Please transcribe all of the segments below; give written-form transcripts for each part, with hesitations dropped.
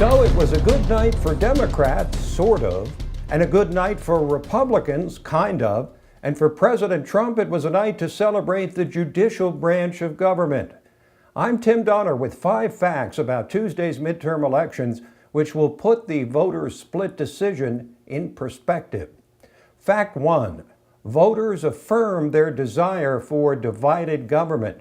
So it was a good night for Democrats, sort of, and a good night for Republicans, kind of, and for President Trump it was a night to celebrate the judicial branch of government. I'm Tim Donner with 5 facts about Tuesday's midterm elections which will put the voters' split decision in perspective. Fact 1. Voters affirm their desire for divided government.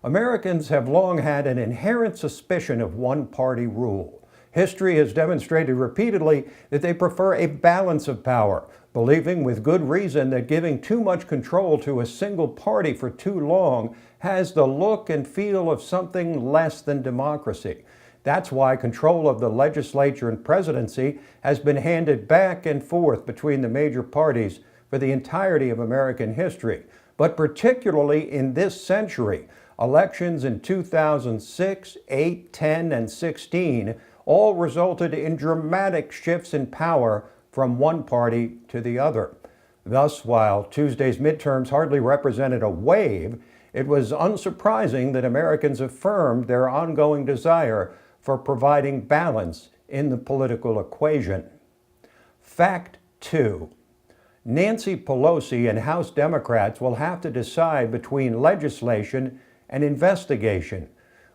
Americans have long had an inherent suspicion of one-party rule. History has demonstrated repeatedly that they prefer a balance of power, believing with good reason that giving too much control to a single party for too long has the look and feel of something less than democracy. That's why control of the legislature and presidency has been handed back and forth between the major parties for the entirety of American history. But particularly in this century, elections in 2006, 8, 10, and 16 all resulted in dramatic shifts in power from one party to the other. Thus, while Tuesday's midterms hardly represented a wave, it was unsurprising that Americans affirmed their ongoing desire for providing balance in the political equation. Fact 2. Nancy Pelosi and House Democrats will have to decide between legislation and investigation.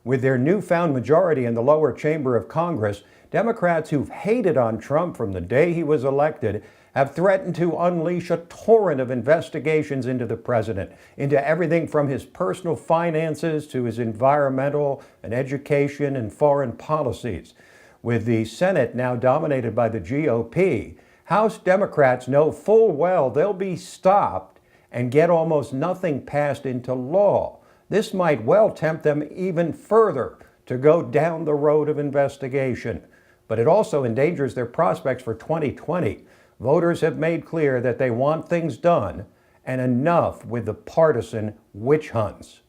With their newfound majority in the lower chamber of Congress, Democrats who've hated on Trump from the day he was elected have threatened to unleash a torrent of investigations into the president, into everything from his personal finances to his environmental and education and foreign policies. With the Senate now dominated by the GOP, House Democrats know full well they'll be stopped and get almost nothing passed into law. This might well tempt them even further to go down the road of investigation. But it also endangers their prospects for 2020. Voters have made clear that they want things done, and enough with the partisan witch hunts.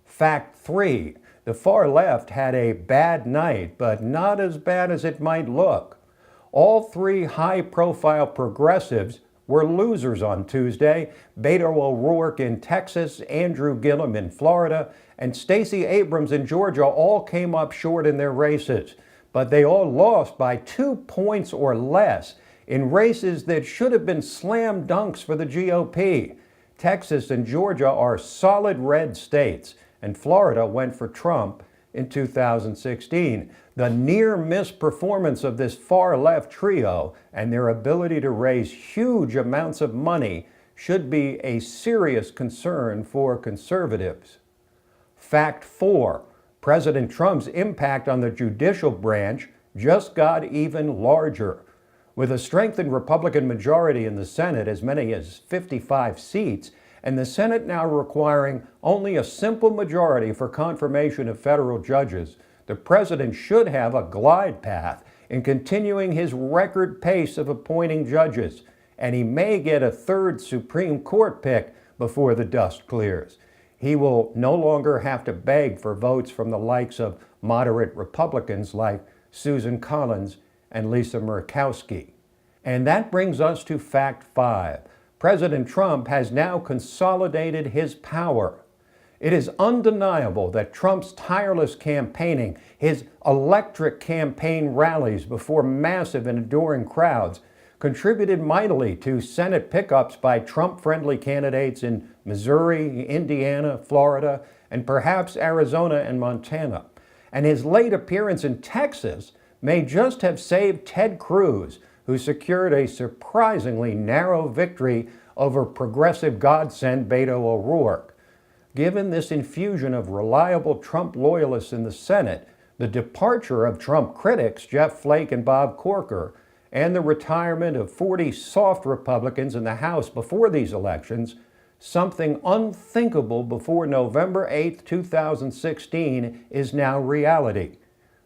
Fact 3. The far left had a bad night, but not as bad as it might look. All 3 high-profile progressives were losers on Tuesday. Beto O'Rourke in Texas, Andrew Gillum in Florida, and Stacey Abrams in Georgia all came up short in their races. But they all lost by 2 points or less in races that should have been slam dunks for the GOP. Texas and Georgia are solid red states, and Florida went for Trump in 2016. The near-miss performance of this far-left trio and their ability to raise huge amounts of money should be a serious concern for conservatives. Fact 4. President Trump's impact on the judicial branch just got even larger. With a strengthened Republican majority in the Senate, as many as 55 seats, and the Senate now requiring only a simple majority for confirmation of federal judges, the president should have a glide path in continuing his record pace of appointing judges, and he may get a 3rd Supreme Court pick before the dust clears. He will no longer have to beg for votes from the likes of moderate Republicans like Susan Collins and Lisa Murkowski. And that brings us to fact 5. President Trump has now consolidated his power. It is undeniable that Trump's tireless campaigning, his electric campaign rallies before massive and adoring crowds, contributed mightily to Senate pickups by Trump-friendly candidates in Missouri, Indiana, Florida, and perhaps Arizona and Montana. And his late appearance in Texas may just have saved Ted Cruz, who secured a surprisingly narrow victory over progressive godsend Beto O'Rourke. Given this infusion of reliable Trump loyalists in the Senate, the departure of Trump critics Jeff Flake and Bob Corker, and the retirement of 40 soft Republicans in the House before these elections, something unthinkable before November 8, 2016 is now reality.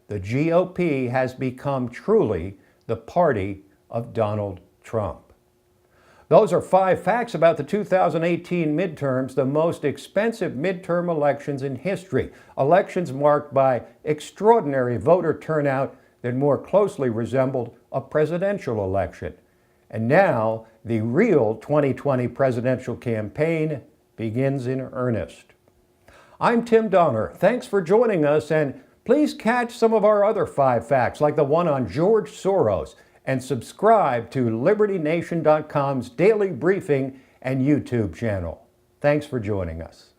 The GOP has become truly the party of Donald Trump. Those are 5 facts about the 2018 midterms, the most expensive midterm elections in history. Elections marked by extraordinary voter turnout that more closely resembled a presidential election. And now, the real 2020 presidential campaign begins in earnest. I'm Tim Donner. Thanks for joining us, and Please catch some of our other 5 facts, like the one on George Soros, and subscribe to LibertyNation.com's daily briefing and YouTube channel. Thanks for joining us.